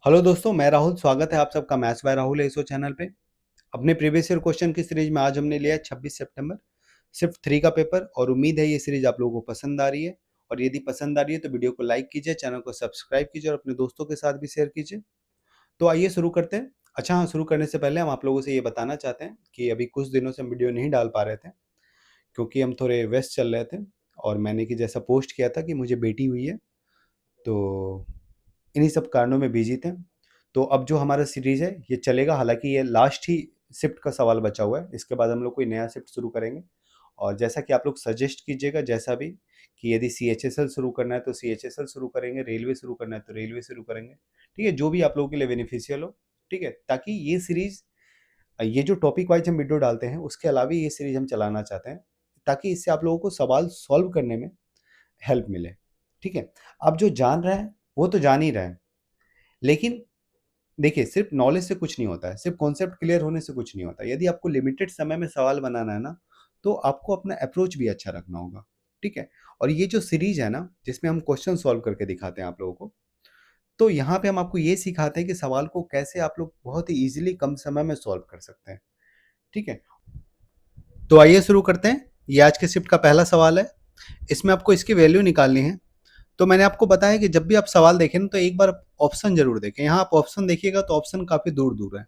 Hello दोस्तों, मैं राहुल। स्वागत है आप सबका मैथ्स बाय राहुल एसो चैनल पे। अपने प्रीवियस ईयर क्वेश्चन की सीरीज में आज हमने लिया है 26 सितंबर सिर्फ 3 का पेपर और उम्मीद है ये सीरीज आप लोगों को पसंद आ रही है। और यदि पसंद आ रही है तो वीडियो को लाइक कीजिए, चैनल को सब्सक्राइब कीजिए और अपने दोस्तों के साथ भी शेयर कीजिए। तो आइए शुरू करते हैं। अच्छा हाँ, शुरू करने से पहले हम आप लोगों से ये बताना चाहते हैं कि अभी कुछ दिनों से हम वीडियो नहीं डाल पा रहे थे क्योंकि हम थोड़े व्यस्त चल रहे थे। और मैंने कि जैसा पोस्ट किया था कि मुझे बेटी हुई है, तो इन्हीं सब कारणों में बिजी थे। तो अब जो हमारा सीरीज है ये चलेगा, हालांकि ये लास्ट ही शिफ्ट का सवाल बचा हुआ है। इसके बाद हम लोग कोई नया शिफ्ट शुरू करेंगे। और जैसा कि आप लोग सजेस्ट कीजिएगा, जैसा भी कि यदि सी एच एस एल शुरू करना है तो सी एच एस एल शुरू करेंगे, रेलवे शुरू करना है तो रेलवे शुरू करेंगे। ठीक है, जो भी आप लोगों के लिए बेनिफिशियल हो। ठीक है, ताकि ये सीरीज, ये जो टॉपिक वाइज हम वीडियो डालते हैं उसके अलावा ये सीरीज हम चलाना चाहते हैं ताकि इससे आप लोगों को सवाल सॉल्व करने में हेल्प मिले। ठीक है, आप जो जान रहे हैं वो तो जान ही रहे हैं, लेकिन देखिए सिर्फ नॉलेज से कुछ नहीं होता है, सिर्फ कॉन्सेप्ट क्लियर होने से कुछ नहीं होता। यदि आपको लिमिटेड समय में सवाल बनाना है ना, तो आपको अपना अप्रोच भी अच्छा रखना होगा। ठीक है, और ये जो सीरीज है ना जिसमें हम क्वेश्चन सॉल्व करके दिखाते हैं आप लोगों को, तो यहाँ पे हम आपको ये सिखाते हैं कि सवाल को कैसे आप लोग बहुत ही इजीली कम समय में सॉल्व कर सकते हैं। ठीक है, तो आइए शुरू करते हैं। ये आज के शिफ्ट का पहला सवाल है। इसमें आपको इसकी वैल्यू निकालनी है। तो मैंने आपको बताया कि जब भी आप सवाल देखें ना तो एक बार ऑप्शन जरूर देखें। यहाँ आप ऑप्शन देखिएगा तो ऑप्शन काफी दूर दूर है,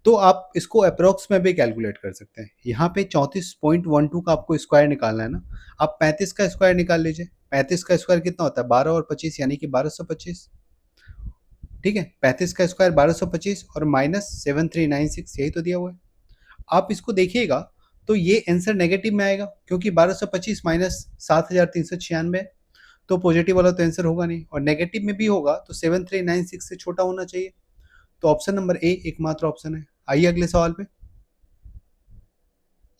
तो आप इसको अप्रोक्स में भी कैलकुलेट कर सकते हैं। यहाँ पे 34.12 का आपको स्क्वायर निकालना है ना, आप 35 का स्क्वायर निकाल लीजिए। 35 का स्क्वायर कितना होता है? 12 और 25 यानी कि 1225। ठीक है, 35 का स्क्वायर 1225 और माइनस 7396, यही तो दिया हुआ है। आप इसको देखिएगा तो ये आंसर नेगेटिव में आएगा क्योंकि 1225 माइनस 7396, तो पॉजिटिव वाला तो आंसर होगा नहीं, और नेगेटिव में भी होगा तो 7396 से छोटा होना चाहिए। तो ऑप्शन नंबर ए एकमात्र ऑप्शन है। आइए अगले सवाल पे।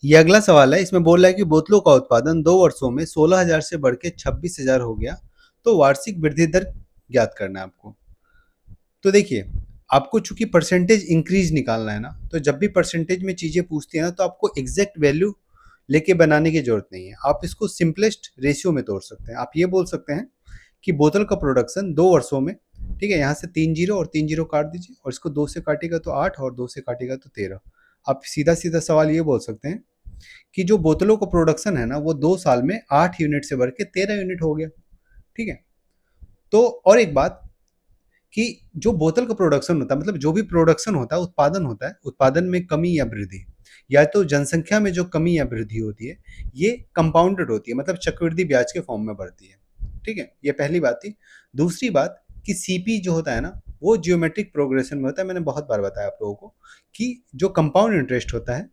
ये अगला सवाल है। इसमें बोल रहा है कि बोतलों का उत्पादन 2 वर्षों में 16,000 से बढ़ के 26,000 हो गया, तो वार्षिक वृद्धि दर ज्ञात करना है आपको। तो देखिए, आपको चूंकि परसेंटेज इंक्रीज निकालना है ना, तो जब भी परसेंटेज में चीजें पूछती है ना तो आपको एग्जैक्ट वैल्यू लेके बनाने की जरूरत नहीं है। आप इसको सिंपलेस्ट रेशियो में तोड़ सकते हैं। आप ये बोल सकते हैं कि बोतल का प्रोडक्शन 2 वर्षों में, ठीक है, यहाँ से 3 जीरो और 3 जीरो काट दीजिए, और इसको 2 से काटेगा तो 8 और 2 से काटेगा तो 13। आप सीधा सीधा सवाल ये बोल सकते हैं कि जो बोतलों का प्रोडक्शन है ना वो 2 साल में 8 यूनिट से बढ़ के 13 यूनिट हो गया। ठीक है, तो और एक बात कि जो बोतल का प्रोडक्शन होता है, मतलब जो भी प्रोडक्शन होता है, उत्पादन होता है, उत्पादन में कमी या वृद्धि, या तो जनसंख्या में जो कमी या वृद्धि होती है, ये कंपाउंडेड होती है, मतलब चक्रवृद्धि ब्याज के फॉर्म में बढ़ती है। ठीक है, ये पहली बात थी। दूसरी बात कि सीपी जो होता है ना वो जियोमेट्रिक प्रोग्रेशन में होता है। मैंने बहुत बार बताया आप लोगों को कि जो कंपाउंड इंटरेस्ट होता है,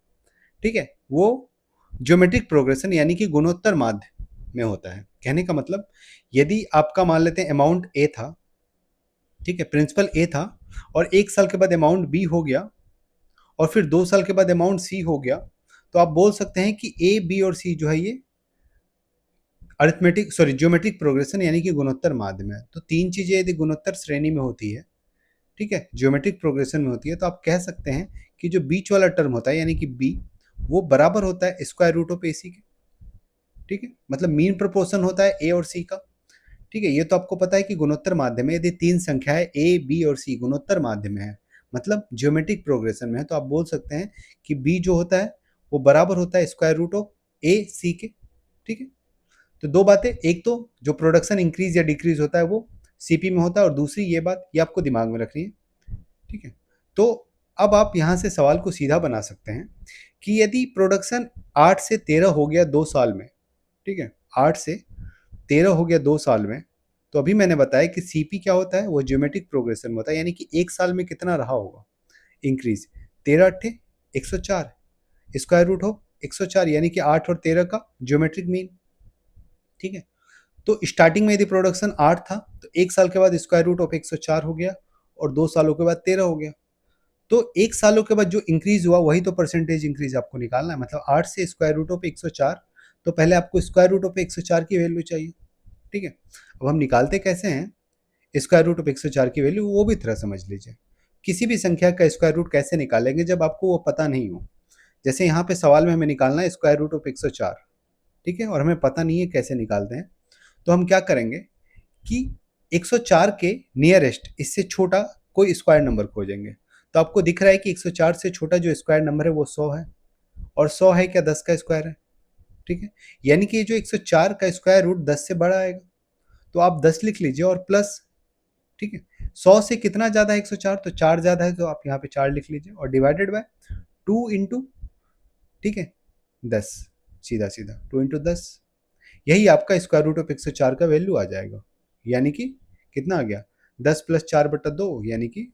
ठीक है, वो ज्योमेट्रिक प्रोग्रेशन यानी कि गुणोत्तर माध्य में होता है। कहने का मतलब, यदि आपका मान लेते हैं अमाउंट ए था, ठीक है, प्रिंसिपल ए था, और 1 साल के बाद अमाउंट बी हो गया, और फिर 2 साल के बाद अमाउंट सी हो गया, तो आप बोल सकते हैं कि ए बी और सी जो है ये अरिथमेटिक सॉरी ज्योमेट्रिक प्रोग्रेशन यानी कि गुणोत्तर माध्य में है। तो तीन चीजें यदि गुणोत्तर श्रेणी में होती है, ठीक है, ज्योमेट्रिक प्रोग्रेशन में होती है, तो आप कह सकते हैं कि जो बीच वाला टर्म होता है यानी कि बी, वो बराबर होता है स्क्वायर रूट ऑफ ए सी के। ठीक है, मतलब मीन प्रोपोर्शन होता है ए और सी का। ठीक है, ये तो आपको पता है कि गुणोत्तर माध्य में यदि तीन संख्याएं ए बी और सी गुणोत्तर माध्य में है, मतलब ज्योमेट्रिक प्रोग्रेशन में है, तो आप बोल सकते हैं कि बी जो होता है वो बराबर होता है स्क्वायर रूट ऑफ ए सी के। ठीक है, तो दो बातें, एक तो जो प्रोडक्शन इंक्रीज या डिक्रीज होता है वो सीपी में होता है, और दूसरी ये बात, ये आपको दिमाग में रखनी है। ठीक है, तो अब आप यहां से सवाल को सीधा बना सकते हैं कि यदि प्रोडक्शन 8 से 13 हो गया 2 साल में, ठीक है, 8 से 13 हो गया 2 साल में, तो अभी मैंने बताया कि सीपी क्या होता है, वो ज्योमेट्रिक प्रोग्रेशन में होता है, यानी कि 1 साल में कितना रहा होगा इंक्रीज। 13 अट्ठे 104, स्क्वायर रूट हो 104, यानी कि 8 और 13 का ज्योमेट्रिक मीन। ठीक है, तो स्टार्टिंग में यदि प्रोडक्शन 8 था तो 1 साल के बाद स्क्वायर रूट ऑफ 104 हो गया, और 2 सालों के बाद 13 हो गया। तो 1 सालों के बाद जो इंक्रीज हुआ वही तो परसेंटेज इंक्रीज आपको निकालना है। मतलब 8 से स्क्वायर रूट ऑफ 104, तो पहले आपको स्क्वायर रूट ऑफ 104 की वैल्यू चाहिए। ठीक है, अब हम निकालते कैसे हैं स्क्वायर रूट ऑफ 104 की वैल्यू, वो भी थोड़ा समझ लीजिए। किसी भी संख्या का स्क्वायर रूट कैसे निकालेंगे जब आपको वो पता नहीं हो। जैसे यहाँ पे सवाल में हमें निकालना है स्क्वायर रूट ऑफ 104, ठीक है, और हमें पता नहीं है कैसे निकालते हैं। तो हम क्या करेंगे कि 104 के नियरेस्ट, इससे छोटा कोई स्क्वायर नंबर खोजेंगे। तो आपको दिख रहा है कि 104 से छोटा जो स्क्वायर नंबर है वो 100 है, और 100 है क्या 10 का स्क्वायर है, ठीक है। यानी कि जो 104 का स्क्वायर रूट 10 से बड़ा आएगा, तो आप 10 लिख लीजिए और प्लस, ठीक है। 100 से कितना ज़्यादा है 104, तो 4 ज़्यादा है, तो आप यहाँ पे 4 लिख लीजिए और डिवाइडेड बाय 2 इंटू, ठीक है, 10, सीधा सीधा 2 इंटू 10, यही आपका स्क्वायर रूट ऑफ 104 का वैल्यू आ जाएगा। यानी कि कितना आ गया, 10 प्लस 4/2 यानी कि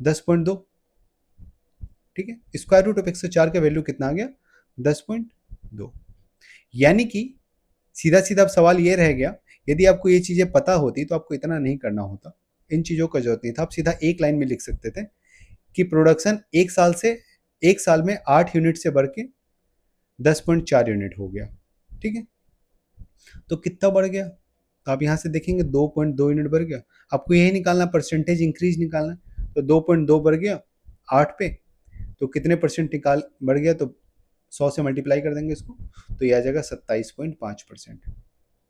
10.2, ठीक है। स्क्वायर रूट ऑफ 104 का वैल्यू कितना आ गया, 10.2। यानी कि सीधा सीधा अब सवाल ये रह गया, यदि आपको ये चीज़ें पता होती तो आपको इतना नहीं करना होता, इन चीज़ों का जरूरत नहीं था। आप सीधा एक लाइन में लिख सकते थे कि प्रोडक्शन एक साल में 8 यूनिट से बढ़ के 10.4 यूनिट हो गया, ठीक है। तो कितना बढ़ गया, तो आप यहाँ से देखेंगे 2.2 यूनिट बढ़ गया। आपको यही निकालना, परसेंटेज इंक्रीज निकालना, तो 2.2 बढ़ गया 8 पे, तो कितने परसेंट निकाल बढ़ गया, तो 100 से मल्टीप्लाई कर देंगे इसको, तो ये आ जाएगा 27.5%,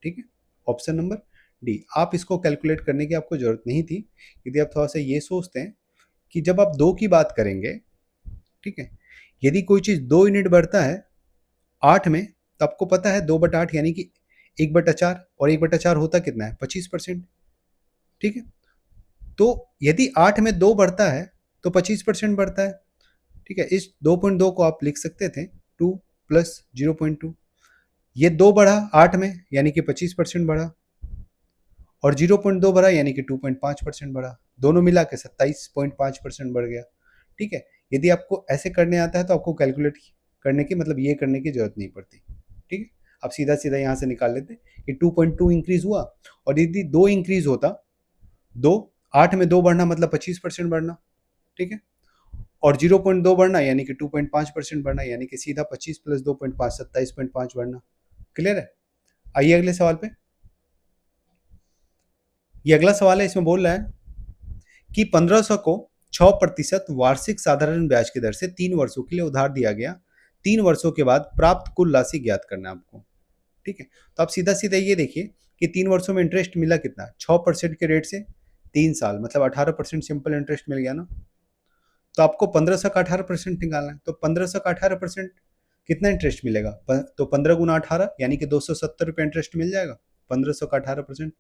ठीक है। Option number D. आप इसको कैलकुलेट करने की आपको जरूरत नहीं थी, यदि आप थोड़ा सा ये सोचते हैं कि जब आप 2 की बात करेंगे, ठीक है, यदि कोई चीज़ 2 यूनिट बढ़ता है 8 में, तो आपको पता है 2/8 यानी कि 1/4, और 1/4 होता कितना है 25%, ठीक है। तो यदि 8 में 2 बढ़ता है तो 25% बढ़ता है, ठीक है। इस 2.2 को आप लिख सकते थे 2 प्लस 0.2, ये 2 बढ़ा 8 में यानी कि 25% बढ़ा, और 0.2 बढ़ा यानी कि 2.5% बढ़ा, दोनों मिला के 27.5% बढ़ गया, ठीक है। यदि आपको ऐसे करने आता है तो आपको कैलकुलेट करने की, मतलब ये करने की जरूरत नहीं पड़ती, ठीक है। आप सीधा सीधा यहाँ से निकाल लेते कि 2.2 इंक्रीज हुआ, और यदि 2 इंक्रीज होता, 2 8 में 2 बढ़ना मतलब 25% बढ़ना, ठीक है, और 0.2 बढ़ना यानी कि 2.5% बढ़ना, यानी कि सीधा 25 प्लस 2.5 27.5 बढ़ना। क्लियर है। आइए अगले सवाल पे। ये अगला सवाल है, इसमें बोल रहा है कि 1500 को 6% वार्षिक साधारण ब्याज की दर से 3 वर्षों के लिए उधार दिया गया, 3 वर्षों के बाद प्राप्त कुल राशि ज्ञात करना है आपको, ठीक है। तो आप सीधा सीधा ये देखिए कि 3 वर्षों में इंटरेस्ट मिला कितना, 6% के रेट से 3 साल, मतलब 18% सिंपल इंटरेस्ट मिल गया ना। तो आपको 1500 का 18% निकालना है, तो 1500 का 18% कितना इंटरेस्ट मिलेगा, तो 15 गुना 18 यानी कि 270 रुपये इंटरेस्ट मिल जाएगा 1500 का 18%।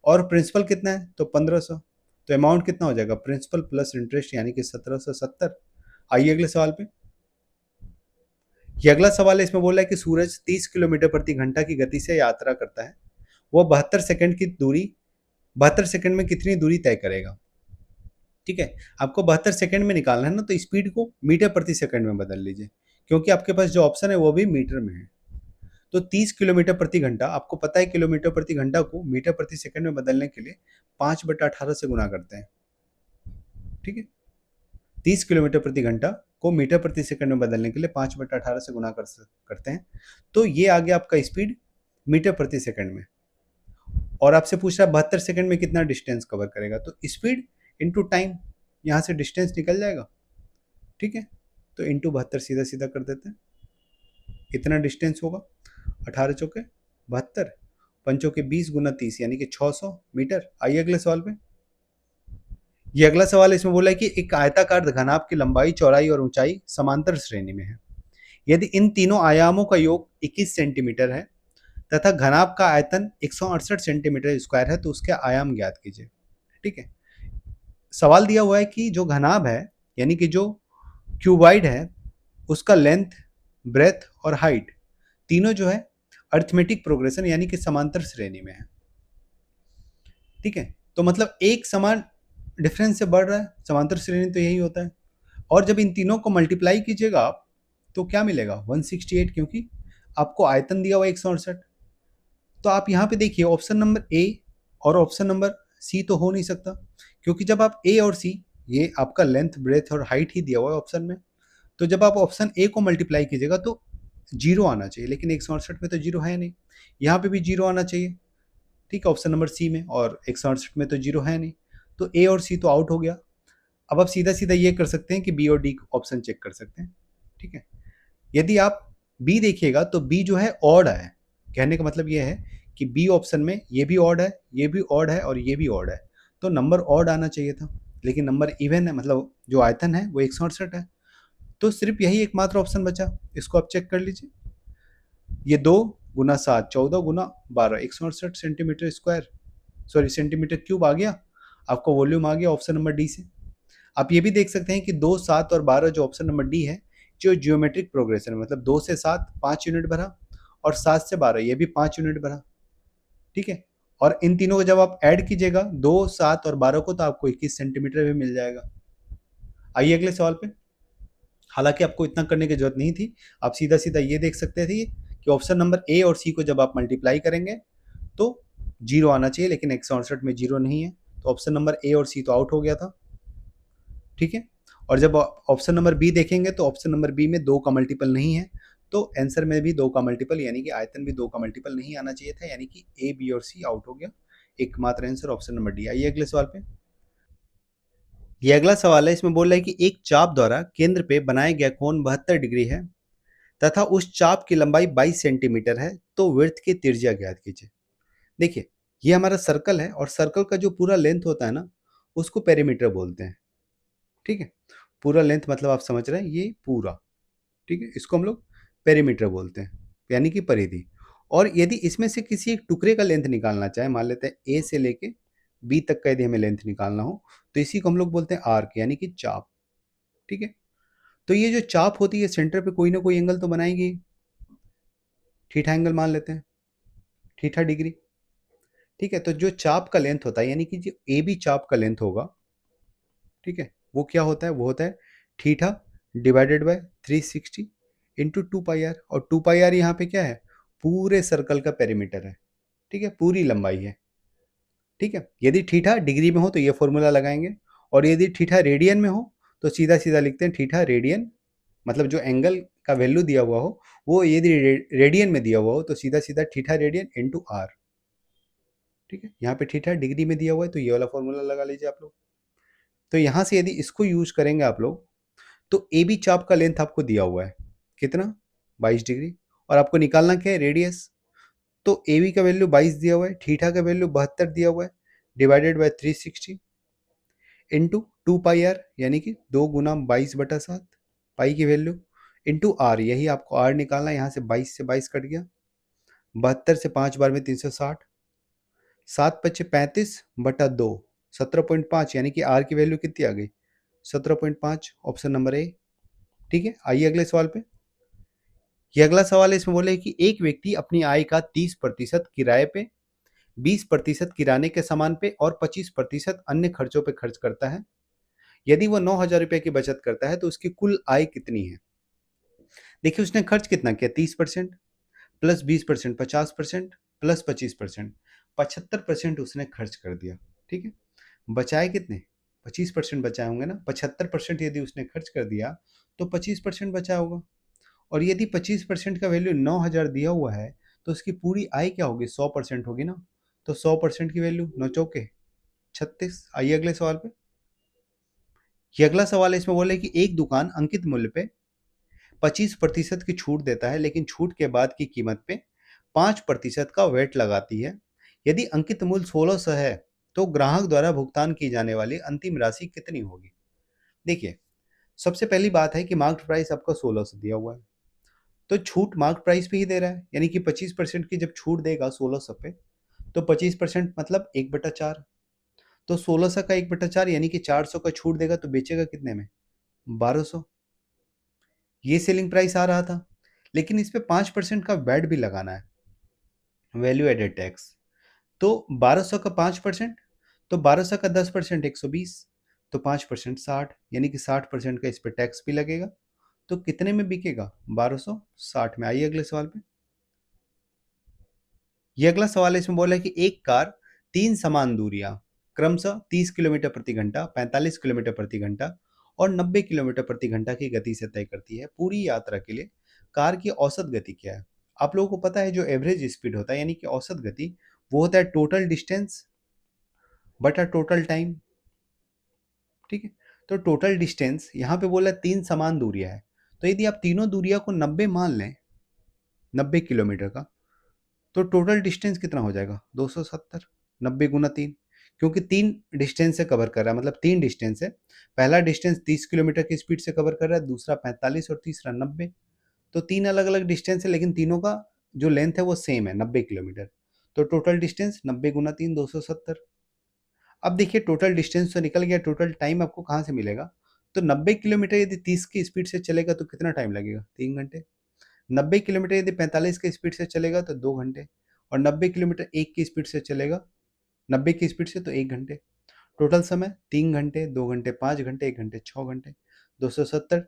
और प्रिंसिपल कितना है, तो 1500, तो अमाउंट कितना हो जाएगा, प्रिंसिपल प्लस इंटरेस्ट यानी कि 1770। आइए अगले सवाल पे। ये अगला सवाल है, इसमें बोला है कि सूरज 30 किलोमीटर प्रति घंटा की गति से यात्रा करता है, वह 72 सेकंड में कितनी दूरी तय करेगा, ठीक है। आपको 72 सेकंड में निकालना है ना, तो स्पीड को मीटर प्रति सेकंड में बदल लीजिए, क्योंकि आपके पास जो ऑप्शन है वो भी मीटर में है। तो 30 किलोमीटर प्रति घंटा, आपको पता है किलोमीटर प्रति घंटा को मीटर प्रति सेकंड में बदलने के लिए 5/18 से गुना करते हैं, ठीक है। 30 किलोमीटर प्रति घंटा को मीटर प्रति सेकंड में बदलने के लिए 5/18 से गुना करते हैं, तो ये आ गया आपका स्पीड मीटर प्रति सेकंड में। और आपसे पूछ रहा है 72 सेकंड में कितना डिस्टेंस कवर करेगा, तो स्पीड इंटू टाइम, यहाँ से डिस्टेंस निकल जाएगा, ठीक है। तो इंटू 72 सीधा सीधा कर देते हैं, कितना डिस्टेंस होगा, 18 चौके 72, पंचों के 20 गुना 30 यानी कि 600 मीटर। आइए अगले सवाल पे। ये अगला सवाल है, इसमें बोला है कि एक आयताकार घनाभ की लंबाई, चौड़ाई और ऊंचाई समांतर श्रेणी में है, यदि इन तीनों आयामों का योग 21 सेंटीमीटर है तथा घनाभ का आयतन 168 सेंटीमीटर स्क्वायर है, तो उसके आयाम ज्ञात कीजिए, ठीक है। सवाल दिया हुआ है कि जो घनाभ है यानी कि जो क्यूबाइड है, उसका लेंथ, ब्रेथ और हाइट तीनों जो है अरिथमेटिक प्रोग्रेशन यानी कि समांतर श्रेणी में है, ठीक है। तो मतलब एक समान डिफरेंस से बढ़ रहा है, समांतर श्रेणी तो यही होता है। और जब इन तीनों को मल्टीप्लाई कीजिएगा आप, तो क्या मिलेगा 168, क्योंकि आपको आयतन दिया हुआ 168। तो आप यहाँ पे देखिए ऑप्शन नंबर ए और ऑप्शन नंबर सी तो हो नहीं सकता, क्योंकि जब आप ए और सी, ये आपका लेंथ, ब्रेथ और हाइट ही दिया हुआ है ऑप्शन में, तो जब आप ऑप्शन ए को मल्टीप्लाई कीजिएगा तो जीरो आना चाहिए, लेकिन 168 में तो जीरो है नहीं, यहाँ पे भी जीरो आना चाहिए, ठीक है, ऑप्शन नंबर सी में, और 168 में तो जीरो है नहीं, तो ए और सी तो आउट हो गया। अब आप सीधा सीधा ये कर सकते हैं कि बी और डी ऑप्शन चेक कर सकते हैं, ठीक है। यदि आप बी देखिएगा तो बी जो है ऑड है, कहने का मतलब ये है कि बी ऑप्शन में ये भी ऑड है, ये भी ऑड है और ये भी ऑड है, तो नंबर ऑड आना चाहिए था, लेकिन नंबर इवन है, मतलब जो आयतन है वो 168 है। तो सिर्फ यही एकमात्र ऑप्शन बचा, इसको आप चेक कर लीजिए। ये 2 गुना 7 14 गुना 12 168 centimetre square, sorry centimetre cube आ गया, आपका वॉल्यूम आ गया ऑप्शन नंबर डी से। आप ये भी देख सकते हैं कि 2 7 और 12 जो ऑप्शन नंबर डी है, जो जियोमेट्रिक प्रोग्रेशन है, मतलब 2 से 7 5 यूनिट बढ़ा, और 7 से 12 ये भी 5 यूनिट बढ़ा। ठीक है, और इन तीनों को जब आप ऐड कीजिएगा 2 7 और 12 को, तो आपको 21 सेंटीमीटर भी मिल जाएगा। आइए अगले सवाल पे। हालांकि आपको इतना करने की जरूरत नहीं थी, आप सीधा सीधा ये देख सकते थे कि ऑप्शन नंबर ए और सी को जब आप मल्टीप्लाई करेंगे तो जीरो आना चाहिए, लेकिन 168 में जीरो नहीं है, तो ऑप्शन नंबर ए और सी तो आउट हो गया था। ठीक है, और जब ऑप्शन नंबर बी देखेंगे तो ऑप्शन नंबर बी में 2 का मल्टीपल नहीं है, तो आंसर में भी 2 का मल्टीपल यानी कि आयतन भी 2 का मल्टीपल नहीं आना चाहिए था, यानी कि ए बी और सी आउट हो गया। एकमात्र आंसर ऑप्शन नंबर डी। आइए अगले सवाल पे। ये अगला सवाल है, इसमें बोल रहा है कि एक चाप द्वारा केंद्र पे बनाया गया कोण 72 डिग्री है तथा उस चाप की लंबाई 22 सेंटीमीटर है, तो वृत्त की त्रिज्या ज्ञात कीजिए। देखिए, ये हमारा सर्कल है, और सर्कल का जो पूरा लेंथ होता है ना, उसको पेरीमीटर बोलते हैं। ठीक है, पूरा लेंथ मतलब आप समझ रहे हैं, ये पूरा। ठीक है, इसको हम लोग पेरीमीटर बोलते हैं, यानी कि परिधि। और यदि इसमें से किसी एक टुकड़े का लेंथ निकालना चाहे, मान लेते हैं ए से लेके बी तक का यदि हमें लेंथ निकालना हो, तो इसी को हम लोग बोलते हैं आर्क, यानी कि चाप। ठीक है, तो ये जो चाप होती है सेंटर पे कोई ना कोई एंगल तो बनाएगी, थीटा एंगल मान लेते हैं, थीटा डिग्री। ठीक है, तो जो चाप का लेंथ होता है, यानी कि जो ए बी चाप का लेंथ होगा, ठीक है, वो क्या होता है, वो होता है theta divided by 360 into 2 pi R, और 2 पाई आर यहाँ पे क्या है, पूरे सर्कल का पेरीमीटर है। ठीक है, पूरी लंबाई है। ठीक है, यदि थीटा डिग्री में हो तो ये फॉर्मूला लगाएंगे, और यदि थीटा रेडियन में हो तो सीधा सीधा लिखते हैं थीटा रेडियन, मतलब जो एंगल का वैल्यू दिया हुआ हो वो यदि रेडियन में दिया हुआ हो तो सीधा सीधा थीटा रेडियन इंटू आर। ठीक है, यहाँ पे थीटा डिग्री में दिया हुआ है तो ये वाला फॉर्मूला लगा लीजिए आप लोग। तो यहाँ से यदि इसको यूज करेंगे आप लोग, तो ए बी चाप का लेंथ आपको दिया हुआ है कितना, 22 डिग्री, और आपको निकालना क्या है, रेडियस। तो ए बी का वैल्यू 22 दिया हुआ है, थीटा का वैल्यू 72 दिया हुआ है, divided by 360 into 2 pi R, यानी कि 2 गुना 22/7 पाई की वैल्यू, इंटू आर, यही आपको आर निकालना है। यहाँ से 22 से 22 कट गया, 72 से 5 बार में 360, 7×5 = 35/2, 17.5, यानी कि आर की वैल्यू कितनी आ गई, 17.5, ऑप्शन नंबर ए। ठीक है, आइए अगले सवाल पे। ये अगला सवाल है, इसमें बोले कि एक व्यक्ति अपनी आय का 30% किराए पे, 20% किराने के सामान पे और 25% अन्य खर्चों पे खर्च करता है। यदि वह 9,000 रुपए की बचत करता है तो उसकी कुल आय कितनी है। देखिए, उसने खर्च कितना किया, 30% प्लस 20% 50% प्लस 25% 75% उसने खर्च कर दिया। ठीक है, बचाए कितने, 25% बचाए होंगे ना, 75% यदि उसने खर्च कर दिया तो 25% बचा होगा। और यदि 25% का वैल्यू 9,000 दिया हुआ है तो उसकी पूरी आय क्या होगी, 100% होगी ना, तो 100% की वैल्यू 9 चौके 36। आइए अगले सवाल पे। ये अगला सवाल है, इसमें बोले कि एक दुकान अंकित मूल्य पे 25% की छूट देता है, लेकिन छूट के बाद की कीमत पे 5% का वेट लगाती है। यदि अंकित मूल्य 1600 है तो ग्राहक द्वारा भुगतान की जाने वाली अंतिम राशि कितनी होगी। देखिए, सबसे पहली बात है कि मार्केट प्राइस आपका 1600 दिया हुआ है, तो छूट मार्केट प्राइस पे ही दे रहा है, यानी कि 25% की जब छूट देगा 1600 पे, तो 25% मतलब 1/4, तो 1600 का 1/4 यानी कि 400 का छूट देगा, तो बेचेगा कितने में, 1200। ये सेलिंग प्राइस आ रहा था, लेकिन इस पे 5% का वैट भी लगाना है, वैल्यू एडेड टैक्स। तो 1200 का 5%, तो 1200 का 10% 120, तो 5% 60, यानी कि 60% का इस पे टैक्स भी लगेगा। तो कितने में बिकेगा, 1260 में। आइए अगले सवाल पे। ये अगला सवाल है, इसमें बोला है कि एक कार 3 समान दूरियां क्रमशः 30 किलोमीटर प्रति घंटा, 45 किलोमीटर प्रति घंटा और 90 किलोमीटर प्रति घंटा की गति से तय करती है। पूरी यात्रा के लिए कार की औसत गति क्या है। आप लोगों को पता है जो एवरेज स्पीड होता है, यानी कि औसत गति, वो होता है टोटल डिस्टेंस बटा टोटल टाइम। ठीक है, तो टोटल डिस्टेंस यहाँ पे बोला 3 समान दूरियां है, तो यदि आप तीनों दूरियां को 90 मान लें, 90 किलोमीटर का, तो टोटल डिस्टेंस कितना हो जाएगा, 270, 90 गुना 3, क्योंकि 3 डिस्टेंस से कवर कर रहा है, मतलब 3 डिस्टेंस है। पहला डिस्टेंस 30 किलोमीटर की स्पीड से कवर कर रहा है, दूसरा 45 और तीसरा 90। तो 3 अलग-अलग डिस्टेंस है, लेकिन तीनों का जो लेंथ है वो सेम है, 90 किलोमीटर। तो टोटल डिस्टेंस 90 गुना 3 270। अब देखिए टोटल डिस्टेंस तो निकल गया, टोटल टाइम आपको कहाँ से मिलेगा? तो 90 किलोमीटर यदि 30 की स्पीड से चलेगा तो कितना टाइम लगेगा? 3 घंटे। 90 किलोमीटर यदि 45 की स्पीड से चलेगा तो 2 घंटे, और 90 किलोमीटर 1 की स्पीड से चलेगा, 90 की स्पीड से तो 1 घंटे। टोटल समय 3 घंटे, 2 घंटे, 5 घंटे, 1 घंटे, 6 घंटे। 270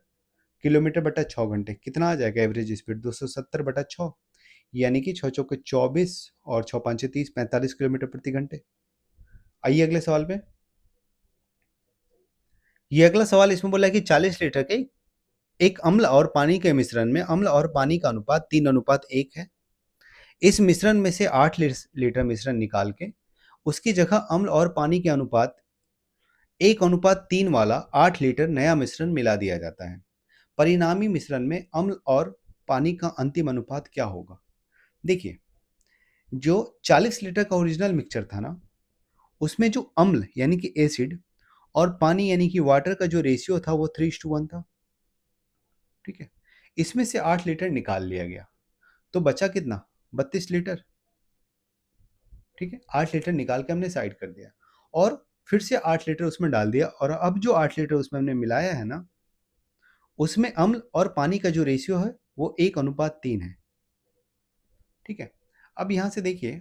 किलोमीटर बटा 6 घंटे कितना आ जाएगा एवरेज स्पीड? 270 बटा 6, यानी कि 6 चौके 24 और 6 पाँचे 30, 45 किलोमीटर प्रति घंटे। आइए अगले सवाल पे। ये अगला सवाल इसमें बोला है कि 40 लीटर के एक अम्ल और पानी के मिश्रण में अम्ल और पानी का अनुपात 3:1 है। इस मिश्रण में से 8 लीटर मिश्रण निकाल के उसकी जगह अम्ल और पानी के अनुपात 1:3 वाला 8 लीटर नया मिश्रण मिला दिया जाता है। परिणामी मिश्रण में अम्ल और पानी का अंतिम अनुपात क्या होगा? देखिए, जो 40 लीटर का ओरिजिनल मिक्सचर था ना, उसमें जो अम्ल यानी कि एसिड और पानी यानी कि वाटर का जो रेशियो था वो 3:1 था। ठीक है, इसमें से 8 लीटर निकाल लिया गया, तो बचा कितना? 32 लीटर। ठीक है, 8 लीटर निकाल के हमने साइड कर दिया, और फिर से 8 लीटर उसमें डाल दिया, और अब जो 8 लीटर उसमें हमने मिलाया है ना, उसमें अम्ल और पानी का जो रेशियो है वो 1:3 है। ठीक है, अब यहाँ से देखिए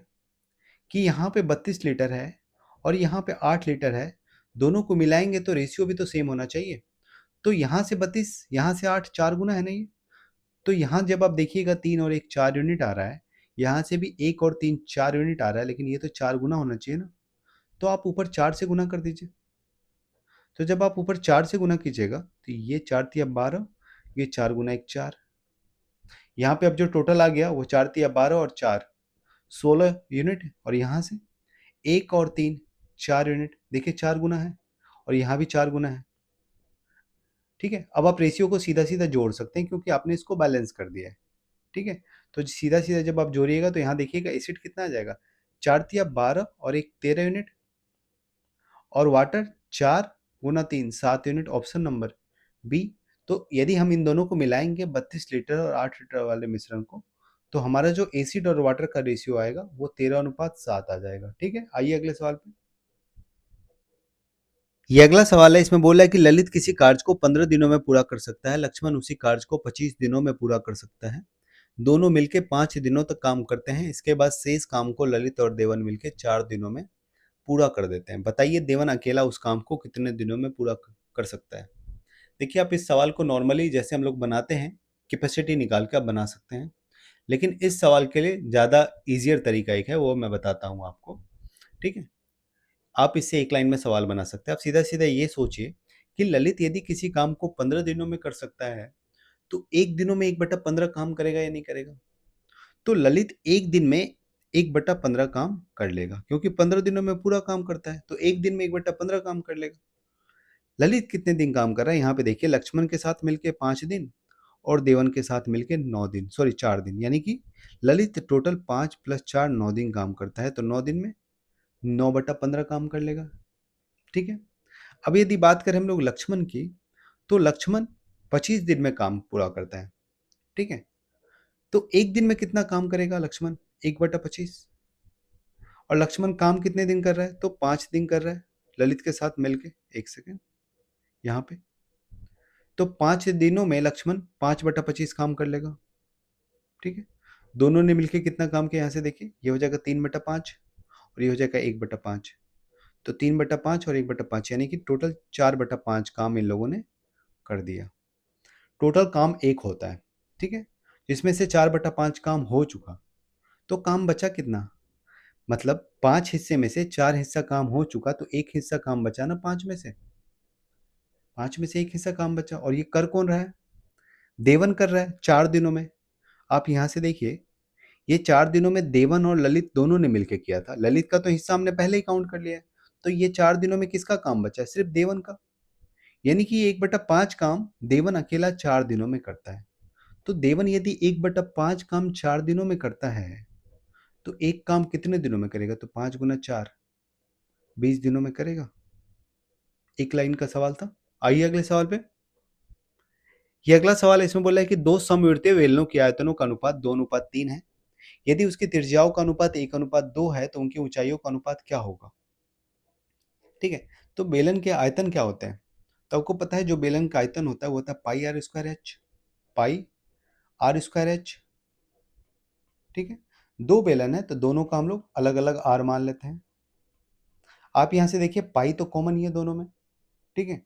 कि यहाँ पे 32 लीटर है और यहाँ पे 8 लीटर है, दोनों को मिलाएंगे तो रेशियो भी तो सेम होना चाहिए। तो यहाँ से 32, यहाँ से 8, 4 गुना है ना ये। तो यहाँ जब आप देखिएगा 3 और 1 4 यूनिट आ रहा है, यहाँ से भी 1 और 3 4 यूनिट आ रहा है, लेकिन ये तो 4 गुना होना चाहिए ना। तो आप ऊपर 4 से गुना कर दीजिए। तो जब आप ऊपर 4 से गुना कीजिएगा तो ये 4 तिया 12, ये 4 गुना 1 4। यहाँ पे अब जो टोटल आ गया वो 4 तिया 12 और 4 16 यूनिट, और यहाँ से 1 और 3 4 यूनिट, देखिए 4 गुना है, और यहाँ भी 4 गुना है। ठीक है, अब आप रेशियो को सीधा सीधा जोड़ सकते हैं क्योंकि आपने इसको बैलेंस कर दिया है। ठीक है, तो सीधा सीधा जब आप जोड़िएगा तो यहाँ देखिएगा एसिड कितना आ जाएगा? 4 तिया 12 और 1 13 यूनिट, और वाटर 4 गुना 3 7 यूनिट, ऑप्शन नंबर बी। तो यदि हम इन दोनों को मिलाएंगे 32 लीटर और 8 लीटर वाले मिश्रण को, तो हमारा जो एसिड और वाटर का रेशियो आएगा वो 13:7 आ जाएगा। ठीक है, आइए अगले सवाल पे। ये अगला सवाल है, इसमें बोला है कि ललित किसी कार्य को 15 दिनों में पूरा कर सकता है, लक्ष्मण उसी कार्य को 25 दिनों में पूरा कर सकता है। दोनों मिलके 5 दिनों तक काम करते हैं, इसके बाद शेष काम को ललित और देवन मिलके 4 दिनों में पूरा कर देते हैं। बताइए देवन अकेला उस काम को कितने दिनों में पूरा कर सकता है? देखिए, आप इस सवाल को नॉर्मली जैसे हम लोग बनाते हैं, कैपेसिटी निकाल के आप बना सकते हैं, लेकिन इस सवाल के लिए ज़्यादा ईजियर तरीका एक है, वो मैं बताता हूँ आपको। ठीक है, आप इससे एक लाइन में सवाल बना सकते हैं। आप सीधा सीधा ये सोचिए कि ललित यदि किसी काम को 15 दिनों में कर सकता है, तो एक दिनों में 1/15 काम करेगा या नहीं करेगा? तो ललित एक दिन में 1/15 काम कर लेगा, क्योंकि 15 दिनों में पूरा काम करता है, तो एक दिन में 1/15 काम कर लेगा। ललित कितने दिन काम कर रहा है? यहाँ पे देखिए, लक्ष्मण के साथ मिलके 5 दिन और देवन के साथ मिलके 9 दिन, सॉरी 4 दिन, यानी कि ललित टोटल 5 + 4 9 दिन काम करता है, तो 9 दिन में 9/15 काम कर लेगा। ठीक है, अब यदि बात करें हम लोग लक्ष्मण की, तो लक्ष्मण 25 दिन में काम पूरा करता है। ठीक है, तो एक दिन में कितना काम करेगा लक्ष्मण? 1/25। और लक्ष्मण काम कितने दिन कर रहा है? तो 5 दिन कर रहा है ललित के साथ मिलके। एक सेकेंड, यहाँ पे तो 5 दिनों में लक्ष्मण 5/25 काम कर लेगा। ठीक है, दोनों ने मिलके कितना काम किया? यहाँ से देखिए, ये हो जाएगा 3/5 और ये हो जाएगा 1/5। तो 3/5 और 1/5 यानी कि टोटल 4/5 काम इन लोगों ने कर दिया। टोटल काम एक होता है। ठीक है, जिसमें से 4/5 काम हो चुका, तो काम बचा कितना? मतलब 5 हिस्से में से 4 हिस्सा काम हो चुका, तो एक हिस्सा काम बचा ना 5 में से। 5 में से एक हिस्सा काम बचा, और ये कर कौन रहा है? देवन कर रहा है 4 दिनों में। आप यहाँ से देखिए, ये 4 दिनों में देवन और ललित दोनों ने मिलकर किया था। ललित का तो हिस्सा हमने पहले ही काउंट कर लिया है, तो ये 4 दिनों में किसका काम बचा है? सिर्फ देवन का। यानी कि 1/5 काम देवन अकेला 4 दिनों में करता है। तो देवन यदि 1/5 काम 4 दिनों में करता है, तो एक काम कितने दिनों में करेगा? तो 5 गुना 4, 20 दिनों में करेगा। एक लाइन का सवाल था। आइए अगले सवाल पे। ये अगला सवाल इसमें बोला है कि दो समविषुवतीय बेलनों की आयतनों का अनुपात 2:3 है। यदि उसकी त्रिज्याओं का अनुपात 1:2 है तो उनकी ऊंचाइयों का अनुपात क्या होगा। ठीक है, तो बेलन के आयतन क्या होते हैं? तो आपको पता है जो बेलन का आयतन होता है वो होता है pi R square H. Pi R square H. ठीक है, दो बेलन है तो दोनों का हम लोग अलग अलग आर मान लेते हैं। आप यहां से देखिए पाई तो कॉमन ही है दोनों में। ठीक है,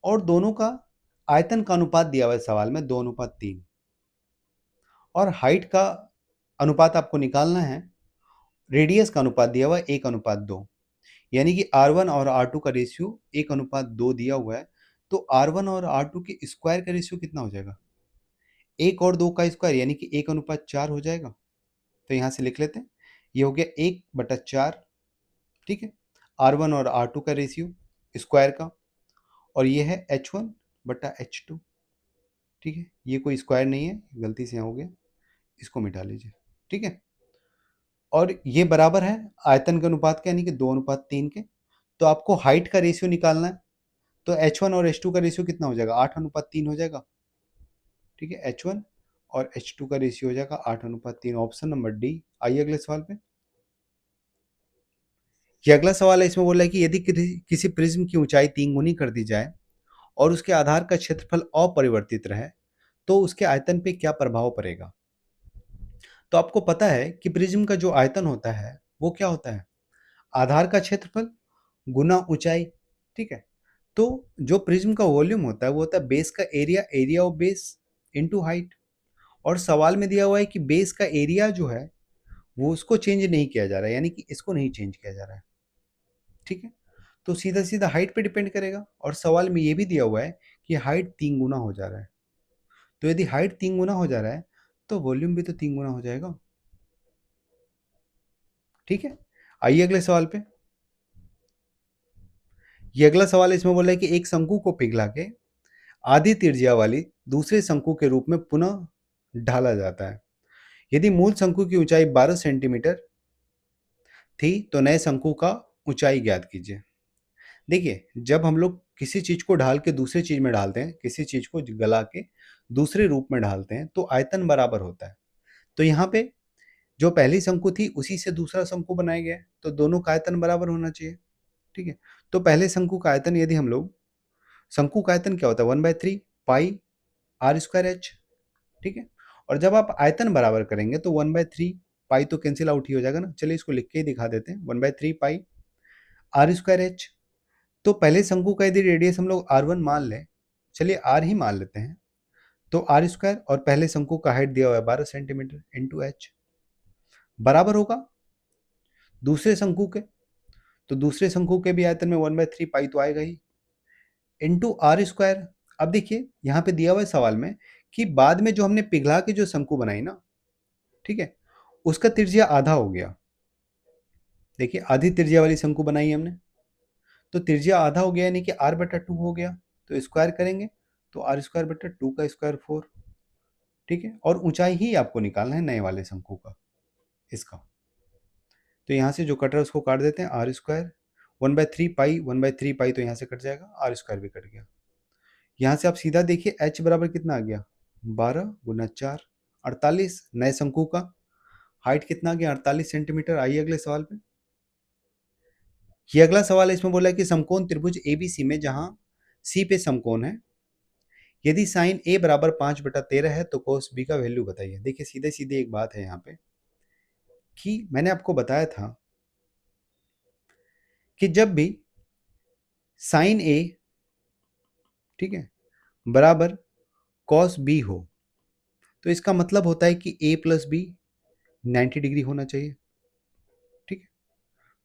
और दोनों का आयतन का अनुपात दिया हुआ है सवाल में 2:3, और हाइट का अनुपात आपको निकालना है, रेडियस का अनुपात दिया हुआ है 1:2, यानी कि R1 और R2 का रेशियो 1:2 दिया हुआ है। तो R1 और R2 के स्क्वायर का रेशियो कितना हो जाएगा? 1 और 2 का स्क्वायर, यानी कि 1:4 हो जाएगा। तो यहाँ से लिख लेते हैं, ये हो गया 1/4। ठीक है, R1 और R2 का रेशियो स्क्वायर का, और ये है H1/H2। ठीक है, ये कोई स्क्वायर नहीं है, गलती से यहाँ हो गया, इसको मिटा लीजिए। ठीक है, और ये बराबर है आयतन के अनुपात के, यानी कि 2:3 के। तो आपको हाइट का रेशियो निकालना है, तो H1 और H2 का रेशियो कितना हो जाएगा? 8:3 हो जाएगा। ठीक है, H1 और H2 का रेशियो हो जाएगा 8:3। Option number D. आइए अगले सवाल पे। ये अगला सवाल है, इसमें बोला है कि यदि किसी प्रिज्म की ऊंचाई 3 गुनी कर दी जाए और उसके आधार का क्षेत्रफल अपरिवर्तित रहे तो उसके आयतन पे क्या प्रभाव पड़ेगा। तो आपको पता है कि प्रिज्म का जो आयतन होता है वो क्या होता है? आधार का क्षेत्रफल गुना ऊंचाई। ठीक है, तो जो प्रिज्म का वॉल्यूम होता है वो होता है बेस का area, area of base into height. और सवाल में दिया हुआ है कि बेस का एरिया जो है वो उसको चेंज नहीं किया जा रहा है, यानी कि इसको नहीं चेंज किया जा रहा है। ठीक है, तो सीधा सीधा हाइट पे डिपेंड करेगा, और सवाल में ये भी दिया हुआ है कि हाइट 3 गुना हो जा रहा है। तो यदि हाइट 3 गुना हो जा रहा है तो वॉल्यूम भी तो 3 गुना हो जाएगा। ठीक है, आइए अगले सवाल पे। ये अगला सवाल इसमें बोला है कि एक शंकु को पिघला के आधी त्रिज्या वाली दूसरे शंकु के रूप में पुनः ढाला जाता है। यदि मूल शंकु की ऊंचाई 12 सेंटीमीटर थी तो नए शंकु का ऊंचाई ज्ञात कीजिए। देखिए, जब हम लोग किसी चीज को ढाल के दूसरे चीज में डालते हैं, किसी चीज को गला के दूसरे रूप में ढालते हैं, तो आयतन बराबर होता है। तो यहाँ पे जो पहली शंकु थी उसी से दूसरा शंकु बनाया गया है, तो दोनों का आयतन बराबर होना चाहिए। ठीक है, तो पहले शंकु का आयतन, यदि हम लोग, शंकु का आयतन क्या होता है? 1/3 पाई आर स्क्वायर एच। ठीक है, और जब आप आयतन बराबर करेंगे तो 1/3 पाई तो कैंसिल आउट ही हो जाएगा ना। चलिए इसको लिख के ही दिखा देते हैं, 1/3 पाई आर स्क्वायर एच। तो पहले शंकु का यदि रेडियस हम लोग R1 मान लें, चलिए R ही मान लेते हैं, तो आर स्क्वायर और पहले शंकु का हाइट दिया हुआ है 12 सेंटीमीटर इंटू एच बराबर होगा दूसरे शंकु के। तो दूसरे शंकु के भी आयतन में 1/3 पाई तो आएगा ही, इंटू आर स्क्वायर। अब देखिए यहाँ पे दिया हुआ है सवाल में कि बाद में जो हमने पिघला के जो शंकु बनाई ना, ठीक है, उसका त्रिज्या आधा हो गया। देखिए आधी त्रिज्या वाली शंकु बनाई हमने, तो त्रिज्या आधा हो गया, यानी कि r/2 हो गया। तो स्क्वायर करेंगे तो r²/2 का स्क्वायर 4। ठीक है, और ऊंचाई ही आपको निकालना है नए वाले शंकु का, इसका। तो यहाँ से जो कट रहा है उसको काट देते हैं, r², 1/3 पाई तो यहाँ से कट जाएगा, r² भी कट गया। यहाँ से आप सीधा देखिए h बराबर कितना आ गया? 12 × 4 48। नए शंकु का हाइट कितना आ गया? 48 सेंटीमीटर। आइए अगले सवाल पे। ये अगला सवाल है, इसमें बोला है कि समकोण त्रिभुज एबीसी में जहां सी पे समकोण है, यदि साइन ए बराबर 5/13 है तो कोस बी का वैल्यू बताइए। देखिए सीधे सीधे एक बात है यहाँ पे कि मैंने आपको बताया था कि जब भी साइन ए, ठीक है, बराबर कॉस बी हो तो इसका मतलब होता है कि ए प्लस बी 90 डिग्री होना चाहिए। ठीक है,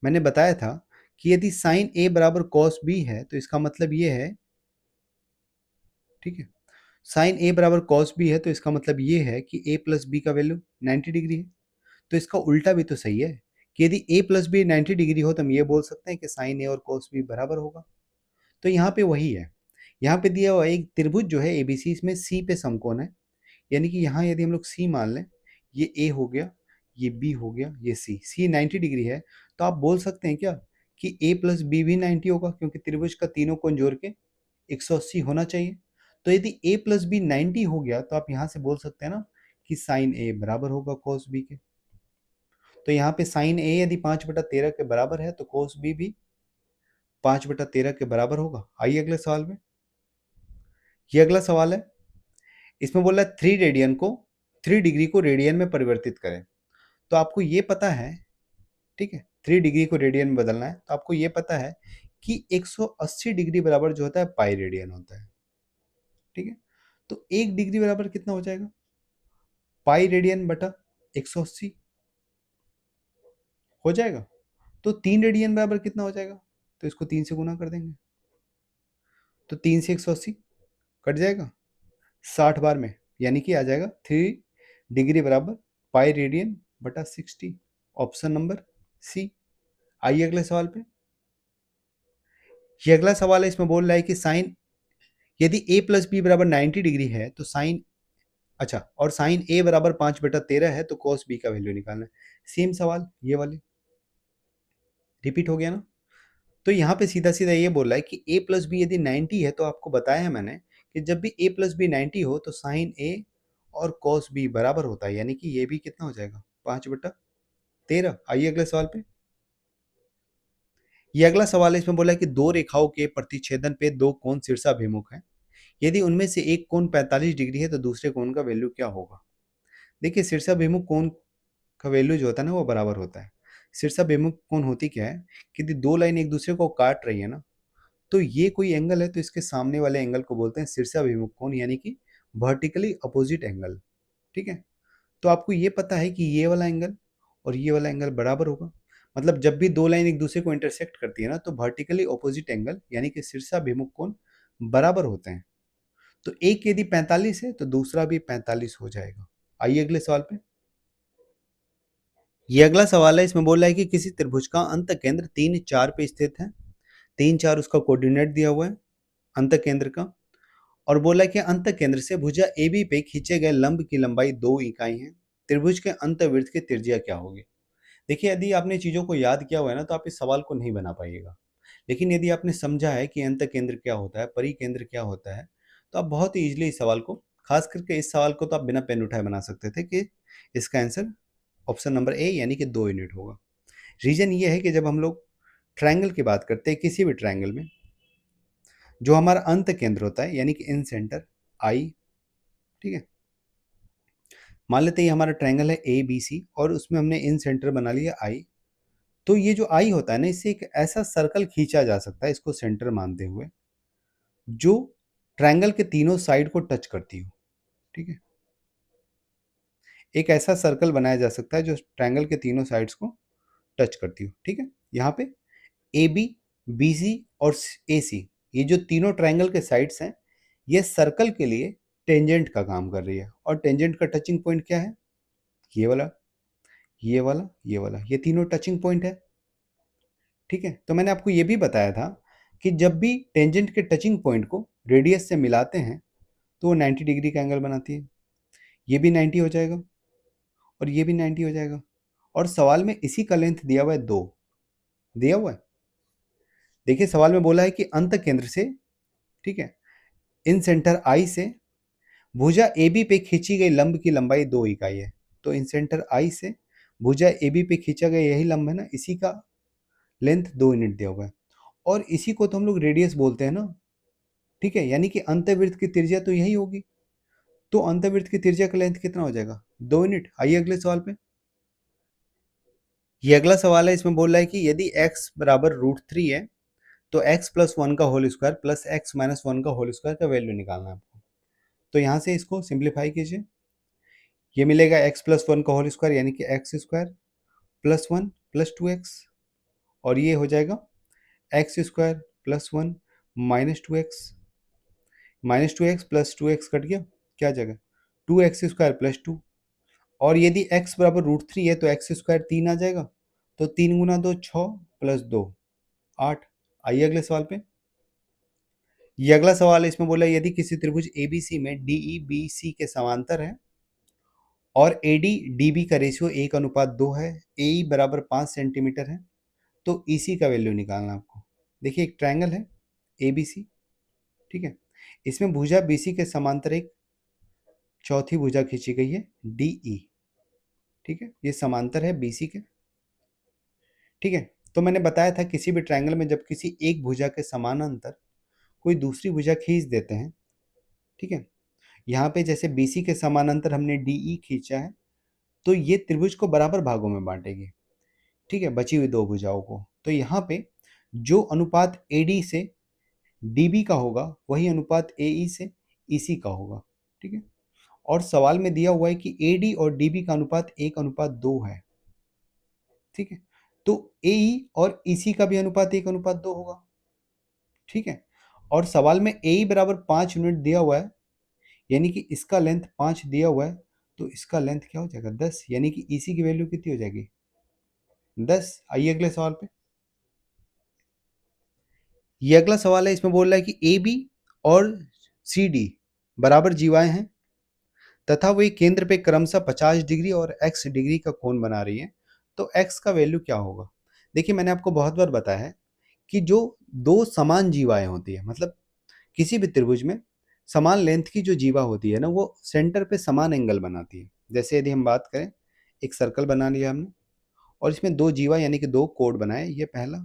मैंने बताया था कि यदि साइन ए बराबर कॉस बी है तो इसका मतलब ये है, ठीक है, साइन ए बराबर कॉस बी है तो इसका मतलब ये है कि ए प्लस बी का वैल्यू 90 डिग्री है। तो इसका उल्टा भी तो सही है कि यदि ए प्लस बी 90 डिग्री हो तो हम ये बोल सकते हैं कि साइन ए और कॉस बी बराबर होगा। तो यहाँ पे वही है, यहाँ पे दिया हुआ एक त्रिभुज जो है एबीसी, इसमें सी पे समकोण है, यानी कि यहाँ यदि हम लोग सी मान लें, ये ए हो गया, ये बी हो गया, ये सी 90 डिग्री है, तो आप बोल सकते हैं क्या कि a प्लस बी भी 90 होगा, क्योंकि त्रिभुज का तीनों कोण जोड़ के 180 होना चाहिए। तो यदि a प्लस बी 90 हो गया तो आप यहाँ से बोल सकते हैं ना कि साइन a बराबर होगा cos b के। तो यहाँ पे साइन a यदि 5/13 के बराबर है तो cos b भी 5/13 के बराबर होगा। आइए अगले सवाल में। ये अगला सवाल है, इसमें बोला 3 रेडियन को 3 डिग्री को रेडियन में परिवर्तित करें। तो आपको ये पता है, ठीक है, 3 डिग्री को रेडियन में बदलना है, तो आपको ये पता है कि 180 डिग्री बराबर जो होता है पाई रेडियन होता है, ठीक है। तो 1 डिग्री बराबर कितना हो जाएगा? पाई रेडियन बटा 180 हो जाएगा। तो 3 रेडियन बराबर कितना हो जाएगा? तो इसको 3 से गुना कर देंगे, तो 3 से 180 कट जाएगा 60 बार में, यानी कि आ जाएगा 3 डिग्री बराबर पाई रेडियन बटा 60। Option number C. आइए अगले सवाल पे। ये अगला सवाल है, इसमें बोल रहा है कि साइन यदि a प्लस बी बराबर 90 डिग्री है तो साइन, अच्छा, और साइन a बराबर 5/13 है तो cos b का वैल्यू निकालना है। सेम सवाल ये वाले रिपीट हो गया ना। तो यहाँ पे सीधा सीधा ये बोल रहा है कि a प्लस बी यदि 90 है तो आपको बताया है मैंने कि जब भी a प्लस बी 90 हो तो साइन a और cos b बराबर होता है, यानी कि ये भी कितना हो जाएगा 5/13। आइए अगले सवाल पे। ये अगला सवाल है, इसमें बोला है कि दो रेखाओं के प्रतिच्छेदन पे दो कोण शीर्षाभिमुख हैं। यदि उनमें से एक कोण 45 डिग्री है तो दूसरे कोण का वैल्यू क्या होगा? देखिए, शीर्षाभिमुख कोण का वैल्यू जो होता है ना वो बराबर होता है। शीर्षाभिमुख कोण होती क्या है कि यदि दो लाइन एक दूसरे को काट रही है ना, तो ये कोई एंगल है तो इसके सामने वाले एंगल को बोलते हैं शीर्षाभिमुख कोण, यानी कि वर्टिकली अपोजिट एंगल, ठीक है। तो आपको ये पता है कि ये वाला एंगल और ये वाला एंगल बराबर होगा। मतलब जब भी दो लाइन एक दूसरे को इंटरसेक्ट करती है ना तो वर्टिकली ऑपोजिट एंगल यानी कि शीर्षाभिमुख कोण बराबर होते हैं। तो एक यदि 45 है तो दूसरा भी 45 हो जाएगा। आइए अगले सवाल पे। ये अगला सवाल है, इसमें बोल रहा है कि किसी त्रिभुज का अंत केंद्र 3 4 पे स्थित है। 3 4 उसका कोऑर्डिनेट दिया हुआ है अंत केंद्र का, और बोला कि अंत केंद्र से भुजा AB पे खींचे गए लंब की लंबाई 2 इकाई है। त्रिभुज के अंतवृत्त की त्रिज्या क्या होगी? देखिए, यदि आपने चीजों को याद किया हुआ है ना तो आप इस सवाल को नहीं बना पाइएगा। लेकिन यदि आपने समझा है कि अंत केंद्र क्या होता है, परिकेंद्र क्या होता है, तो आप बहुत ही इजीली इस सवाल को, खास करके इस सवाल को तो आप बिना पेन उठाए बना सकते थे कि इसका आंसर ऑप्शन नंबर ए यानी कि 2 यूनिट होगा। रीजन ये है कि जब हम लोग ट्रायंगल की बात करते हैं, किसी भी ट्रायंगल में जो हमारा अंत केंद्र होता है यानी कि इन सेंटर आई, ठीक है, मान लेते हैं ये हमारा ट्रायंगल है ए बी सी और उसमें हमने इन सेंटर बना लिया आई। तो ये जो आई होता है ना, इससे एक ऐसा सर्कल खींचा जा सकता है इसको सेंटर मानते हुए जो ट्रायंगल के तीनों साइड को टच करती हो, ठीक है। एक ऐसा सर्कल बनाया जा सकता है जो ट्रायंगल के तीनों साइड्स को टच करती हो, ठीक है। यहाँ पे ए बी, बी सी और ए सी, ये जो तीनों ट्रायंगल के साइड्स हैं, ये सर्कल के लिए टेंजेंट का काम कर रही है। और टेंजेंट का टचिंग पॉइंट क्या है? ये वाला, ये वाला, ये वाला, ये तीनों टचिंग पॉइंट है, ठीक है। तो मैंने आपको ये भी बताया था कि जब भी टेंजेंट के टचिंग पॉइंट को रेडियस से मिलाते हैं तो वो 90 डिग्री का एंगल बनाती है। ये भी 90 हो जाएगा और ये भी 90 हो जाएगा। और सवाल में इसी का लेंथ दिया हुआ है 2, दिया हुआ है। देखिए, सवाल में बोला है कि अंत केंद्र से, ठीक है, इन सेंटर आई से भुजा ए बी पे खींची गई लंब की लंबाई 2 इकाई है। तो इन सेंटर आई से भुजा ए बी पे खींचा गया यही लंब है ना, इसी का लेंथ 2 यूनिट दिया हुआ है और इसी को तो हम लोग रेडियस बोलते हैं ना, ठीक है। यानी कि अंतवृत्त की त्रिज्या तो यही होगी। तो अंतवृत्त की त्रिज्या का लेंथ कितना हो जाएगा? 2 यूनिट। आइए अगले सवाल पे। ये अगला सवाल है, इसमें बोल रहा है कि यदि x बराबर √3 है तो x प्लस 1 का whole square plus x minus 1 का होल स्क्वायर का वैल्यू निकालना है आपको। तो यहाँ से इसको सिंप्लीफाई कीजिए। ये मिलेगा x प्लस 1 का होल स्क्वायर यानी कि x square plus 1 plus 2x, और ये हो जाएगा x square plus 1 minus 2x plus 2x cut गया, क्या आ जाएगा 2x² प्लस 2। और यदि x बराबर √3 है तो x² 3 आ जाएगा। तो 3 गुना 2 6 प्लस 2 8। आइए अगले सवाल पे। ये अगला सवाल है, इसमें बोला यदि किसी त्रिभुज ABC में DE BC के समांतर है और AD DB का रेशियो 1:2 है, AE बराबर 5 सेंटीमीटर है, तो ईसी का वैल्यू निकालना आपको। देखिए एक ट्रायंगल है एबीसी, ठीक है, इसमें भुजा बीसी के समांतर एक चौथी भुजा खींची गई है डीई, ठीक है, ये समांतर है बीसी के, ठीक है। तो मैंने बताया था किसी भी ट्रायंगल में जब किसी एक भुजा के समानांतर कोई दूसरी भुजा खींच देते हैं, ठीक है, यहाँ पे जैसे बीसी के समानांतर हमने डीई खींचा है, तो ये त्रिभुज को बराबर भागों में बांटेगी, ठीक है, बची हुई दो भुजाओं को। तो यहाँ पे जो अनुपात एडी से डीबी का होगा वही अनुपात एई से ईसी का होगा, ठीक है। और सवाल में दिया हुआ है कि एडी और डीबी का अनुपात 1:2 है, ठीक है, तो एई और ईसी का भी अनुपात 1:2 होगा, ठीक है। और सवाल में एई बराबर 5 यूनिट दिया हुआ है, यानी कि इसका लेंथ 5 दिया हुआ है, तो इसका लेंथ क्या हो जाएगा 10, यानी कि ईसी की वैल्यू कितनी हो जाएगी 10। आइए अगले सवाल पे। ये अगला सवाल है, इसमें बोल रहा है कि ए बी और सी डी बराबर जीवाएं हैं तथा वे केंद्र पे क्रमशः 50 डिग्री और x डिग्री का कोण बना रही है, तो x का वैल्यू क्या होगा। देखिए मैंने आपको बहुत बार बताया है कि जो दो समान जीवाएं होती है, मतलब किसी भी त्रिभुज में समान लेंथ की जो जीवा होती है ना, वो सेंटर पे समान एंगल बनाती है। जैसे यदि हम बात करें, एक सर्कल बना लिया हमने और इसमें दो जीवा यानी कि दो कोण बनाए, ये पहला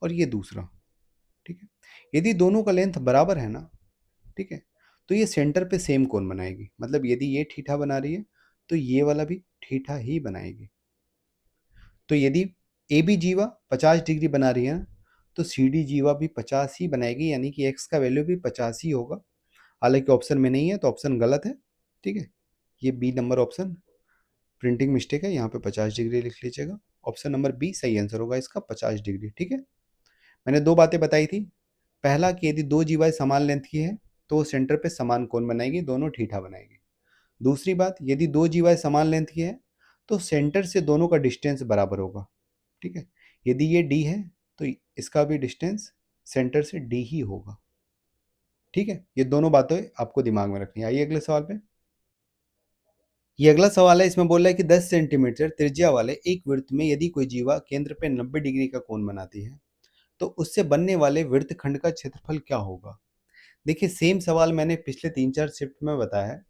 और ये दूसरा, ठीक है। यदि दोनों का लेंथ बराबर है ना, ठीक है, तो ये सेंटर पे सेम कोण बनाएगी। मतलब यदि ये थीटा बना रही है तो ये वाला भी थीटा ही बनाएगी। तो यदि ए बी जीवा 50 डिग्री बना रही है ना, तो सी डी जीवा भी 50 ही बनाएगी, यानी कि एक्स का वैल्यू भी 50 ही होगा। हालांकि ऑप्शन में नहीं है तो ऑप्शन गलत है, ठीक है, ये B number option printing mistake है, यहाँ पे 50 डिग्री लिख लीजिएगा। ऑप्शन नंबर बी सही आंसर होगा इसका, 50 डिग्री, ठीक है। मैंने दो बातें बताई थी, पहला कि यदि दो जीवाएं समान लेंथ की है तो वो सेंटर पे समान कोण बनाएगी, दोनों ठीठा बनाएगी। दूसरी बात, यदि दो जीवाएं समान लेंथ की है तो सेंटर से दोनों का डिस्टेंस बराबर होगा, ठीक है। यदि ये डी है तो इसका भी डिस्टेंस सेंटर से डी ही होगा, ठीक है। ये दोनों बातें आपको दिमाग में रखनी है। आइए अगले सवाल पे। ये अगला सवाल है, इसमें बोल रहा है कि 10 सेंटीमीटर त्रिज्या वाले एक वृत्त में यदि कोई जीवा केंद्र पे 90 डिग्री का कोण बनाती है तो उससे बनने वाले वृत्तखंड का क्षेत्रफल क्या होगा। देखिए सेम सवाल मैंने पिछले 3-4 शिफ्ट में बताया है,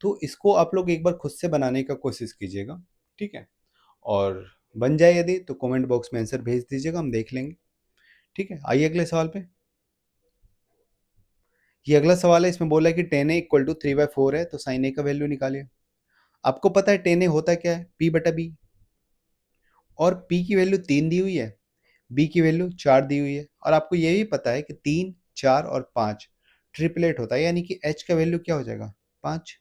तो इसको आप लोग एक बार खुद से बनाने का कोशिश कीजिएगा, ठीक है। और बन जाए यदि तो कमेंट बॉक्स में आंसर भेज दीजिएगा, हम देख लेंगे, ठीक है। आइए अगले सवाल पे। ये अगला सवाल है, इसमें बोला है कि टेन ए इक्वल टू 3/4 है, तो साइन ए का वैल्यू निकालिए। आपको पता है टेन ए होता क्या है, पी बटा बी, और पी की वैल्यू 3 दी हुई है, बी की वैल्यू 4 दी हुई है, और आपको ये भी पता है कि 3, 4 और 5 ट्रिपलेट होता है, यानी कि एच का वैल्यू क्या हो जाएगा 5।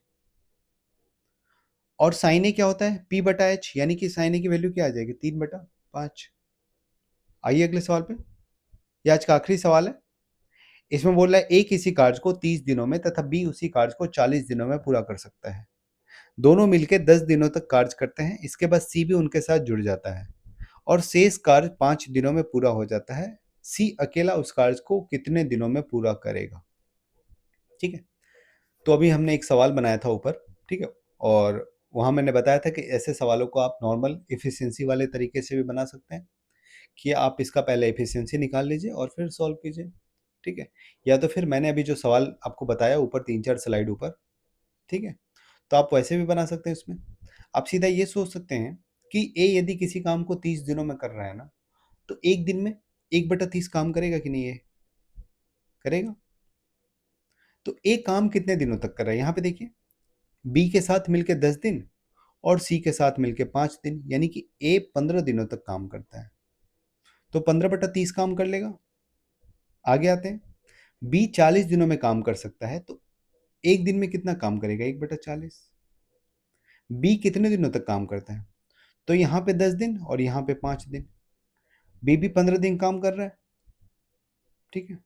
और साइन ए क्या होता है पी बटा एच, यानी कि साइन ए की वैल्यू क्या आ जाएगी 3/5। आइए अगले सवाल पे। ये आज का आखिरी सवाल है, इसमें बोल रहा है ए किसी कार्य को 30 दिनों में तथा बी उसी कार्य को 40 दिनों में पूरा कर सकता है। दोनों मिलकर 10 दिनों तक कार्य करते हैं, इसके बाद सी भी उनके साथ जुड़ जाता है और शेष कार्य 5 दिनों में पूरा हो जाता है। सी अकेला उस कार्य को कितने दिनों में पूरा करेगा, ठीक है। तो अभी हमने एक सवाल बनाया था ऊपर, ठीक है, और वहां मैंने बताया था कि ऐसे सवालों को आप नॉर्मल इफिशिएंसी वाले तरीके से भी बना सकते हैं, कि आप इसका पहले इफिशिएंसी निकाल लीजिए और फिर सॉल्व कीजिए, ठीक है। या तो फिर मैंने अभी जो सवाल आपको बताया ऊपर 3-4 स्लाइड ऊपर, ठीक है, तो आप वैसे भी बना सकते हैं। उसमें आप सीधा ये सोच सकते हैं कि ए यदि किसी काम को 30 दिनों में कर रहा है ना, तो एक दिन में 1/30 काम करेगा कि नहीं, ये करेगा। तो ए काम कितने दिनों तक कर रहा है, यहाँ पे देखिए, बी के साथ मिलकर 10 दिन और सी के साथ मिलकर 5 दिन, यानी कि ए 15 दिनों तक काम करता है, तो 15/30 काम कर लेगा। आगे आते हैं, बी 40 दिनों में काम कर सकता है, तो एक दिन में कितना काम करेगा 1/40। बी कितने दिनों तक काम करता है, तो यहाँ पे 10 दिन और यहाँ पे 5 दिन, बी भी 15 दिन काम कर रहा है, ठीक है।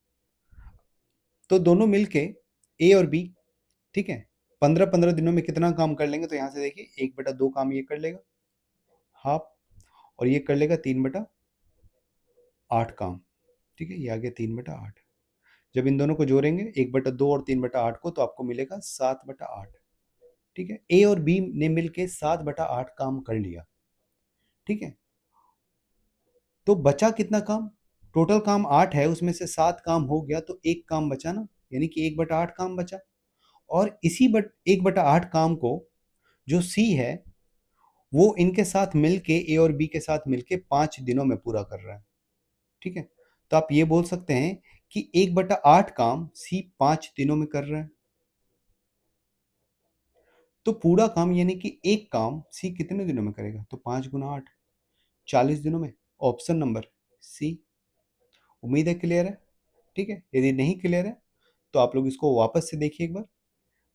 तो दोनों मिलके ए और बी, ठीक है, 15-15 दिनों में कितना काम कर लेंगे, तो यहाँ से देखिए 1/2 काम ये कर लेगा हाफ, और ये कर लेगा 3/8 काम, ठीक है, ये आ गया 3/8। जब इन दोनों को जोड़ेंगे 1/2 और 3/8 को, तो आपको मिलेगा 7/8, ठीक है। ए और बी ने मिलके 7/8 काम कर लिया, ठीक है। तो बचा कितना काम? टोटल काम 8 है, उसमें से 7 काम हो गया तो एक काम बचा ना, यानी कि 1/8 काम बचा। और इसी 1/8 काम को जो सी है वो इनके साथ मिलके, ए और बी के साथ मिलके 5 दिनों में पूरा कर रहा है। ठीक है, तो आप ये बोल सकते हैं कि 1/8 काम सी 5 दिनों में कर रहा है। तो पूरा काम यानी कि एक काम सी कितने दिनों में करेगा? तो 5 गुना 8, 40 दिनों में। Option number C. उम्मीद है क्लियर है। ठीक है, यदि नहीं क्लियर है तो आप लोग इसको वापस से देखिए एक बार।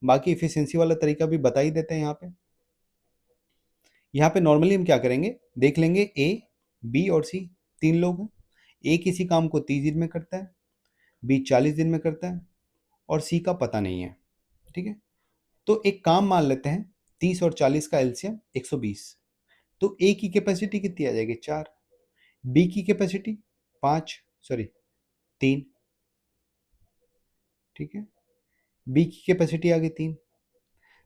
बाकी इफिशियंसी वाला तरीका भी बता ही देते हैं। यहाँ पे नॉर्मली हम क्या करेंगे, देख लेंगे ए, बी और सी, 3 लोग हैं। ए किसी काम को 30 दिन में करता है, बी 40 दिन में करता है और सी का पता नहीं है। ठीक है, तो एक काम मान लेते हैं, 30 और 40 का एलसीएम 120। तो ए की कैपेसिटी कितनी आ जाएगी? 4। बी की कैपेसिटी 5, सॉरी 3। ठीक है, बी की कैपेसिटी आ गई 3।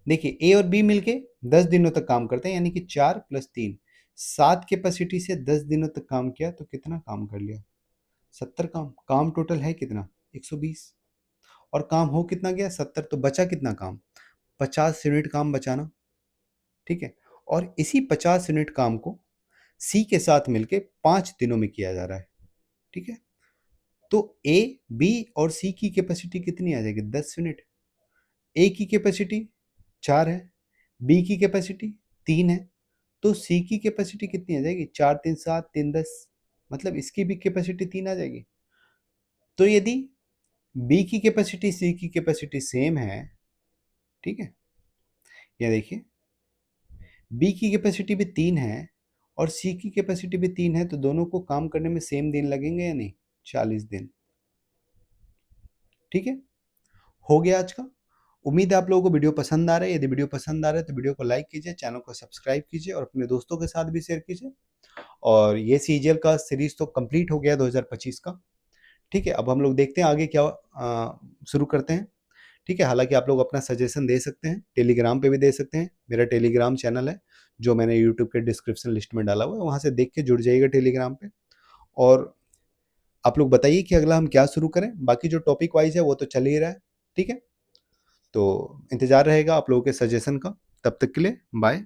देखिए ए और बी मिलके 10 दिनों तक काम करते हैं, यानी कि 4 + 3, 7 कैपेसिटी से 10 दिनों तक काम किया तो कितना काम कर लिया? 70 काम। काम टोटल है कितना? 120। और काम हो कितना गया? 70। तो बचा कितना काम? 50 यूनिट काम बचाना। ठीक है, और इसी 50 यूनिट काम को सी के साथ मिलके 5 दिनों में किया जा रहा है। ठीक है, तो ए, बी और सी की कैपेसिटी कितनी आ जाएगी? 10 यूनिट। ए की कैपेसिटी 4 है, बी की कैपेसिटी 3 है, तो सी की कैपेसिटी कितनी आ जाएगी? 4 3 7, 3 10, मतलब इसकी भी कैपेसिटी 3 आ जाएगी। तो यदि बी की कैपेसिटी सी की कैपेसिटी सेम है, ठीक है, ये देखिए बी की कैपेसिटी भी 3 है और सी की कैपेसिटी भी 3 है, तो दोनों को काम करने में सेम दिन लगेंगे या नहीं? 40 दिन। ठीक है, हो गया आज का। उम्मीद है आप लोगों को वीडियो पसंद आ रहा है। यदि वीडियो पसंद आ रहा है तो वीडियो को लाइक कीजिए, चैनल को सब्सक्राइब कीजिए और अपने दोस्तों के साथ भी शेयर कीजिए। और ये सीजीएल का सीरीज तो कंप्लीट हो गया 2025 का। ठीक है, अब हम लोग देखते हैं आगे क्या शुरू करते हैं। ठीक है, हालांकि आप लोग अपना सजेशन दे सकते हैं, टेलीग्राम पे भी दे सकते हैं। मेरा टेलीग्राम चैनल है जो मैंने यूट्यूब के डिस्क्रिप्शन लिस्ट में डाला हुआ है, वहाँ से देख के जुड़ जाइएगा टेलीग्राम पे। और आप लोग बताइए कि अगला हम क्या शुरू करें। बाकी जो टॉपिक वाइज है वो तो चल ही रहा है। ठीक है, तो इंतजार रहेगा आप लोगों के सजेशन का। तब तक के लिए बाय।